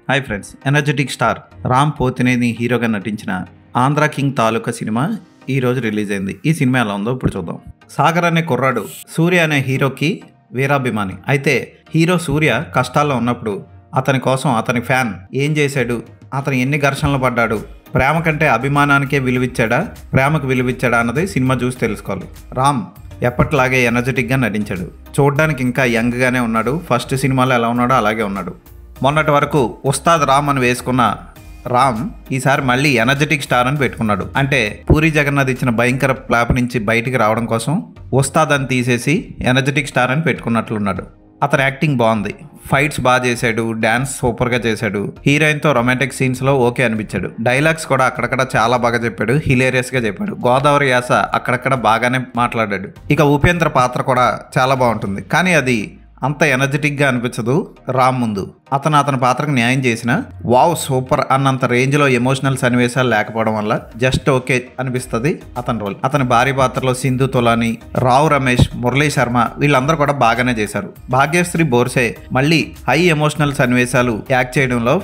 Hi friends, energetic star Ram Pothineni హీరోగా నటించిన Andhra king Taluka సినిమా ఈరోజు రిలీజ్ అయింది. ఈ సినిమా ఎలా ఉందో ఇప్పుడు చూద్దాం. సాగర్ అనే కుర్రాడు సూర్య అనే హీరోకి వీరాభిమాని. అయితే హీరో సూర్య కష్టాల్లో ఉన్నప్పుడు అతని కోసం అతని ఫ్యాన్ ఏం చేశాడు, అతను ఎన్ని ఘర్షణలు పడ్డాడు, ప్రేమ కంటే అభిమానానికే విలువిచ్చాడా, ప్రేమకు విలువిచ్చాడా అన్నది సినిమా చూసి తెలుసుకోవాలి. రామ్ ఎప్పట్లాగే ఎనర్జెటిక్గా నటించాడు. చూడడానికి ఇంకా యంగ్గానే ఉన్నాడు. ఫస్ట్ సినిమాలో ఎలా ఉన్నాడో అలాగే ఉన్నాడు. మొన్నటి వరకు ఉస్తాద్ రామ్ అని వేసుకున్న రామ్ ఈసారి మళ్ళీ ఎనర్జెటిక్ స్టార్ అని పెట్టుకున్నాడు. అంటే పూరి జగన్నాథ్ ఇచ్చిన భయంకర ప్లాప్ నుంచి బయటికి రావడం కోసం ఉస్తాద్ అని తీసేసి ఎనర్జెటిక్ స్టార్ అని పెట్టుకున్నట్లున్నాడు. అతని యాక్టింగ్ బాగుంది, ఫైట్స్ బాగా చేశాడు, డ్యాన్స్ సూపర్గా చేశాడు, హీరోయిన్తో రొమాంటిక్ సీన్స్లో ఓకే అనిపించాడు, డైలాగ్స్ కూడా అక్కడక్కడ చాలా బాగా చెప్పాడు, హిలేరియస్గా చెప్పాడు, గోదావరి యాస అక్కడక్కడ బాగానే మాట్లాడాడు. ఇక ఉపేంద్ర పాత్ర కూడా చాలా బాగుంటుంది, కానీ అది అంత ఎనర్జెటిక్గా అనిపించదు రామ్ ముందు. అతని పాత్రకు న్యాయం చేసిన వావ్ సూపర్ అన్నంత రేంజ్లో ఎమోషనల్ సన్నివేశాలు లేకపోవడం వల్ల జస్ట్ ఓకే అనిపిస్తుంది అతని రోల్. అతని భార్య పాత్రలో సింధు తొలాని, రావు రమేష్, మురళీ శర్మ వీళ్ళందరూ కూడా బాగానే చేశారు. భాగ్యశ్రీ బోర్సే మళ్ళీ హై ఎమోషనల్ సన్నివేశాలు యాక్ట్ చేయడంలో